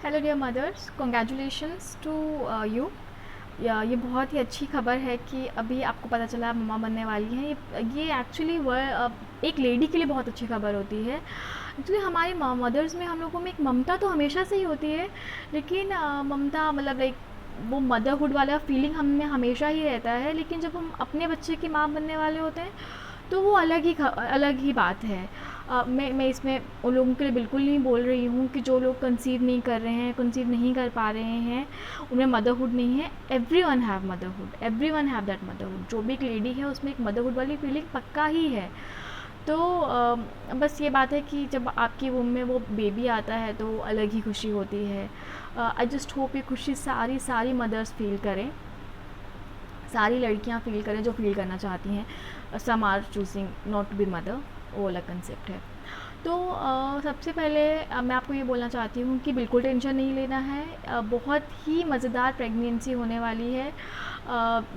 Hello dear mothers, congratulations to you. ये बहुत ही अच्छी खबर है कि अभी आपको पता चला आप मम्मा बनने वाली हैं। ये एक्चुअली एक लेडी के लिए बहुत अच्छी खबर होती है। एक्चुअली हमारी मदर्स में हम लोगों में एक ममता तो हमेशा से ही होती है, लेकिन ममता मतलब लाइक वो मदरहुड वाला फीलिंग हम में हमेशा ही रहता है। लेकिन जब हम अपने बच्चे की माँ बनने वाले होते हैं तो वो अलग ही बात है। मैं इसमें उन लोगों के लिए बिल्कुल नहीं बोल रही हूँ कि जो लोग कंसीव नहीं कर रहे हैं, कंसीव नहीं कर पा रहे हैं, उनमें मदरहुड नहीं है। Every one have motherhood, every one have that motherhood. जो भी एक लेडी है उसमें एक मदरहुड वाली फीलिंग पक्का ही है। तो बस ये बात है कि जब आपकी वूम में वो बेबी आता है तो अलग ही खुशी होती है। आई जस्ट होप ये खुशी सारी सारी मदर्स फील करें, सारी लड़कियां फ़ील करें जो फ़ील करना चाहती हैं। Some are choosing not to be mother, वो अलग कंसेप्ट है। तो सबसे पहले मैं आपको ये बोलना चाहती हूँ कि बिल्कुल टेंशन नहीं लेना है। बहुत ही मज़ेदार प्रेगनेंसी होने वाली है।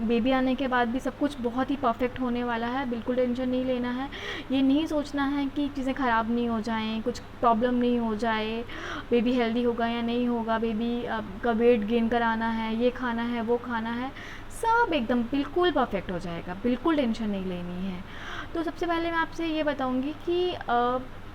बेबी आने के बाद भी सब कुछ बहुत ही परफेक्ट होने वाला है। बिल्कुल टेंशन नहीं लेना है। ये नहीं सोचना है कि चीज़ें ख़राब नहीं हो जाएं, कुछ प्रॉब्लम नहीं हो जाए, बेबी हेल्दी होगा या नहीं होगा, बेबी का वेट गेन कराना है, ये खाना है, वो खाना है, सब एकदम बिल्कुल परफेक्ट हो जाएगा। बिल्कुल टेंशन नहीं लेनी है। तो सबसे पहले मैं आपसे ये बताऊंगी कि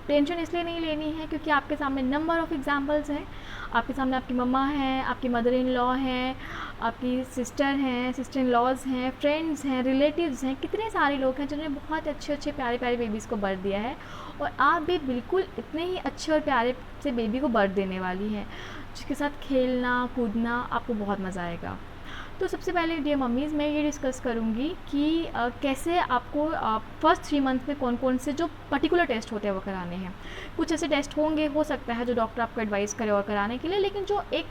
टेंशन इसलिए नहीं लेनी है क्योंकि आपके सामने नंबर ऑफ़ एग्जांपल्स हैं। आपके सामने आपकी मम्मा हैं, आपकी मदर इन लॉ हैं, आपकी सिस्टर हैं, सिस्टर इन लॉज हैं, फ्रेंड्स हैं, रिलेटिव्स हैं, कितने सारे लोग हैं जिन्होंने बहुत अच्छे अच्छे प्यारे प्यारे बेबीज़ को बर्थ दिया है। और आप भी बिल्कुल इतने ही अच्छे और प्यारे से बेबी को बर्थ देने वाली हैं, जिसके साथ खेलना कूदना आपको बहुत मज़ा आएगा। तो सबसे पहले डियर मम्मीज़ मैं ये डिस्कस करूँगी कि कैसे आपको फर्स्ट 3 मंथ में कौन कौन से जो पर्टिकुलर टेस्ट होते हैं वो कराने हैं। कुछ ऐसे टेस्ट होंगे, हो सकता है जो डॉक्टर आपको एडवाइस करे और कराने के लिए, लेकिन जो एक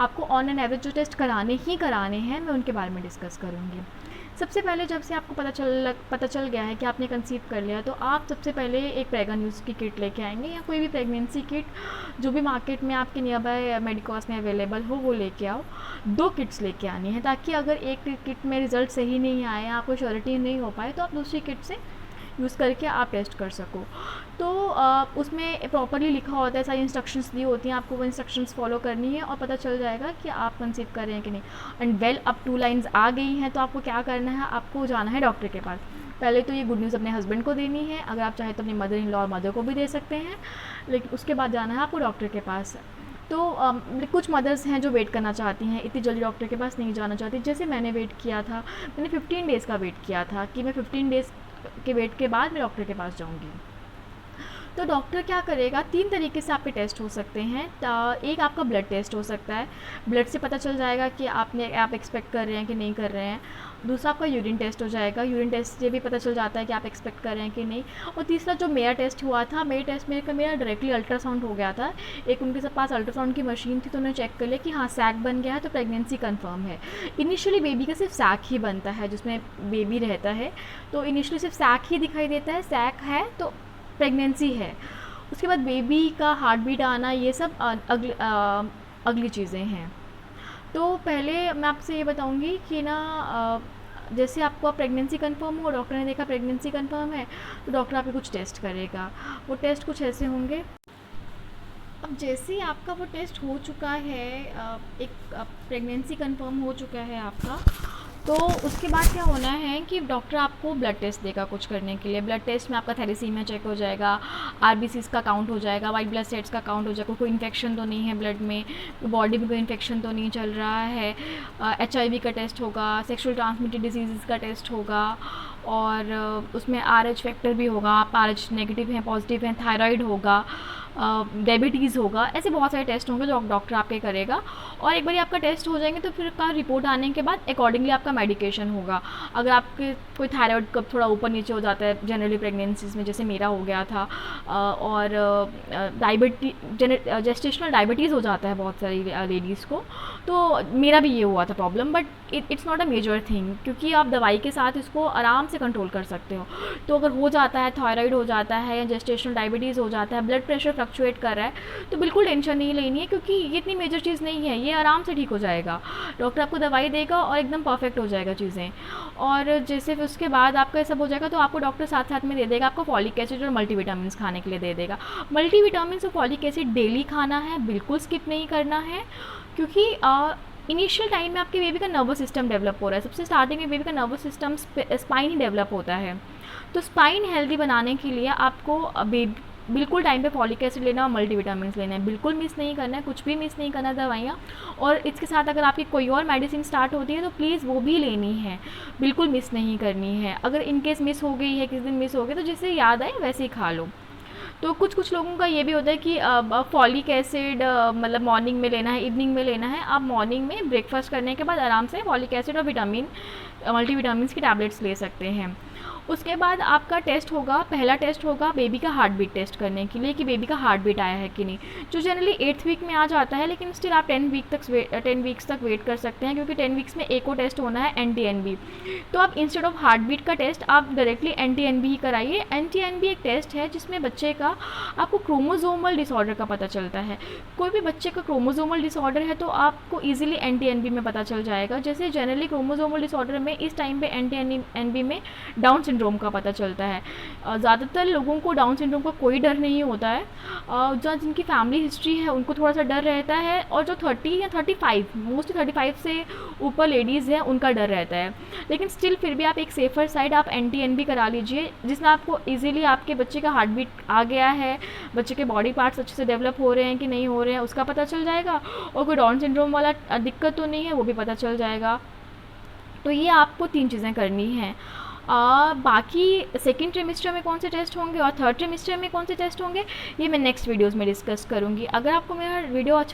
आपको ऑन एन एवरेज जो टेस्ट कराने हैं मैं उनके बारे में डिस्कस करूँगी। सबसे पहले जब से आपको पता चल गया है कि आपने कंसीव कर लिया, तो आप सबसे पहले एक प्रेगा न्यूज़ की किट लेके आएंगे या कोई भी प्रेगनेंसी किट जो भी मार्केट में आपके नियर बाय मेडिकॉस में अवेलेबल हो वो लेके आओ। 2 किट्स लेके आनी है ताकि अगर एक किट में रिज़ल्ट सही नहीं आए, आपको श्योरिटी नहीं हो पाए, तो आप दूसरी किट से यूज़ करके आप टेस्ट कर सको। तो उसमें प्रॉपरली लिखा होता है, सारी इंस्ट्रक्शंस दी होती हैं, आपको वो इंस्ट्रक्शंस फॉलो करनी है और पता चल जाएगा कि आप कंसीव कर रहे हैं कि नहीं। एंड वेल अब 2 लाइन्स आ गई हैं, तो आपको क्या करना है, आपको जाना है डॉक्टर के पास। पहले तो ये गुड न्यूज़ अपने हस्बैंड को देनी है, अगर आप चाहें तो अपनी मदर इन लॉ और मदर को भी दे सकते हैं, लेकिन उसके बाद जाना है आपको डॉक्टर के पास। तो कुछ मदर्स हैं जो वेट करना चाहती हैं, इतनी जल्दी डॉक्टर के पास नहीं जाना चाहती। जैसे मैंने वेट किया था, मैंने 15 डेज़ का वेट किया था कि मैं 15 डेज़ के वेट के बाद मैं डॉक्टर के पास जाऊंगी। तो डॉक्टर क्या करेगा, 3 तरीके से आपके टेस्ट हो सकते हैं। एक आपका ब्लड टेस्ट हो सकता है, ब्लड से पता चल जाएगा कि आप एक्सपेक्ट कर रहे हैं कि नहीं कर रहे हैं। दूसरा आपका यूरिन टेस्ट हो जाएगा, यूरिन टेस्ट से भी पता चल जाता है कि आप एक्सपेक्ट कर रहे हैं कि नहीं। और तीसरा जो मेरा टेस्ट हुआ था, मेरा डायरेक्टली अल्ट्रासाउंड हो गया था। एक उनके पास अल्ट्रासाउंड की मशीन थी, तो उन्होंने चेक कर लिया कि हाँ सैक बन गया है, तो प्रेगनेंसी कंफर्म है। इनिशियली बेबी का सिर्फ सैक ही बनता है जिसमें बेबी रहता है, तो इनिशियली सिर्फ सैक ही दिखाई देता है, सैक है तो प्रेगनेंसी है। उसके बाद बेबी का हार्ट बीट आना, ये सब अगली चीज़ें हैं। तो पहले मैं आपसे ये बताऊंगी कि ना जैसे आपको प्रेगनेंसी कंफर्म हो, डॉक्टर ने देखा प्रेगनेंसी कंफर्म है, तो डॉक्टर आपके कुछ टेस्ट करेगा। वो टेस्ट कुछ ऐसे होंगे। अब जैसे ही आपका वो टेस्ट हो चुका है, एक प्रेगनेंसी कंफर्म हो चुका है आपका, तो उसके बाद क्या होना है कि डॉक्टर आपको ब्लड टेस्ट देगा कुछ करने के लिए। ब्लड टेस्ट में आपका थैलेसीमिया चेक हो जाएगा, आरबीसीज का काउंट हो जाएगा, वाइट ब्लड सेल्स का काउंट हो जाएगा, कोई इन्फेक्शन तो नहीं है ब्लड में, बॉडी में कोई इन्फेक्शन तो नहीं चल रहा है। HIV का टेस्ट होगा, सेक्सुअल ट्रांसमिटेड डिजीज़ का टेस्ट होगा, और उसमें RH फैक्टर भी होगा, आप RH नेगेटिव हैं पॉजिटिव हैं, थायराइड होगा, डायबिटीज़ होगा। ऐसे बहुत सारे टेस्ट होंगे जो डॉक्टर आपके करेगा। और एक बार आपका टेस्ट हो जाएंगे तो फिर का रिपोर्ट आने के बाद अकॉर्डिंगली आपका मेडिकेशन होगा। अगर आपके कोई थायराइड कब थोड़ा ऊपर नीचे हो जाता है जनरली प्रेगनेंसीज में, जैसे मेरा हो गया था, और जेस्टेशनल डायबिटीज़ हो जाता है बहुत सारी लेडीज़ को, तो मेरा भी ये हुआ था problem. But it's not a major thing, क्योंकि आप दवाई के साथ इसको आराम से कंट्रोल कर सकते हो। तो अगर हो जाता है, थायराइड हो जाता है या जेस्टेशनल डायबिटीज़ हो जाता है, ब्लड प्रेशर फ्लक्चुएट कर रहा है तो बिल्कुल टेंशन नहीं लेनी है, क्योंकि ये इतनी मेजर चीज़ नहीं है, ये आराम से ठीक हो जाएगा। डॉक्टर आपको दवाई देगा और एकदम परफेक्ट हो जाएगा चीज़ें। और जैसे फिर उसके बाद आपका सब हो जाएगा तो आपको डॉक्टर साथ साथ में दे देगा, आपको फॉलिक एसिड और मल्टीविटामिन खाने के लिए दे देगा। मल्टीविटामिन और फॉलिक एसिड डेली खाना है, बिल्कुल स्किप नहीं करना है, क्योंकि इनिशियल टाइम में आपके बेबी का नर्वस सिस्टम डेवलप हो रहा है। सबसे स्टार्टिंग में बेबी का नर्वस सिस्टम स्पाइन ही डेवलप होता है, तो स्पाइन हेल्दी बनाने के लिए आपको बिल्कुल टाइम पे फॉलिक एसिड लेना और मल्टीविटामिन लेना है, बिल्कुल मिस नहीं करना है, कुछ भी मिस नहीं करना है दवाइयाँ। और इसके साथ अगर आपकी कोई और मेडिसिन स्टार्ट होती है तो प्लीज़ वो भी लेनी है, बिल्कुल मिस नहीं करनी है। अगर इनकेस मिस हो गई है, किसी दिन मिस हो गई, तो जिससे याद आए वैसे ही खा लो। तो कुछ लोगों का ये भी होता है कि फॉलिक एसिड मतलब मॉर्निंग में लेना है, इवनिंग में लेना है। आप मॉर्निंग में ब्रेकफास्ट करने के बाद आराम से फॉलिक एसिड और मल्टीविटामिन की टैबलेट्स ले सकते हैं। उसके बाद आपका टेस्ट होगा, पहला टेस्ट होगा बेबी का हार्ट बीट टेस्ट करने के लिए कि बेबी का हार्ट बीट आया है कि नहीं, जो जनरली 8th वीक में आ जाता है, लेकिन स्टिल आप 10 वीक्स तक वेट कर सकते हैं, क्योंकि 10 वीक्स में एक और टेस्ट होना है NT-NB। तो आप इंस्टेड ऑफ हार्ट बीट का टेस्ट आप डायरेक्टली NT-NB ही कराइए। NT-NB एक टेस्ट है जिसमें बच्चे का आपको क्रोमोजोमल डिसऑर्डर का पता चलता है। कोई भी बच्चे का क्रोमोजोमल डिसऑर्डर है तो आपको ईजिली NT-NB में पता चल जाएगा। जैसे जनरली क्रोमोजोमल डिसऑर्डर में इस टाइम पे NT-NB में डाउन सिंड्रोम का पता चलता है। ज़्यादातर लोगों को डाउन सिंड्रोम का कोई डर नहीं होता है, जो जिनकी फैमिली हिस्ट्री है उनको थोड़ा सा डर रहता है, और जो 30 या 35 मोस्टली 35 से ऊपर लेडीज़ हैं उनका डर रहता है। लेकिन स्टिल फिर भी आप एक सेफर साइड आप NT-NB करा लीजिए, जिसमें आपको ईजिली आपके बच्चे का हार्ट बीट आ गया है, बच्चे के बॉडी पार्ट्स अच्छे से डेवलप हो रहे हैं कि नहीं हो रहे हैं उसका पता चल जाएगा, और कोई डाउन सिंड्रोम वाला दिक्कत तो नहीं है वो भी पता चल जाएगा। तो ये आपको 3 चीज़ें करनी हैं। बाकी सेकेंड ट्रिमेस्टर में कौन से टेस्ट होंगे और थर्ड ट्रिमेस्टर में कौन से टेस्ट होंगे, ये मैं नेक्स्ट वीडियोज़ में डिस्कस करूँगी। अगर आपको मेरा वीडियो अच्छा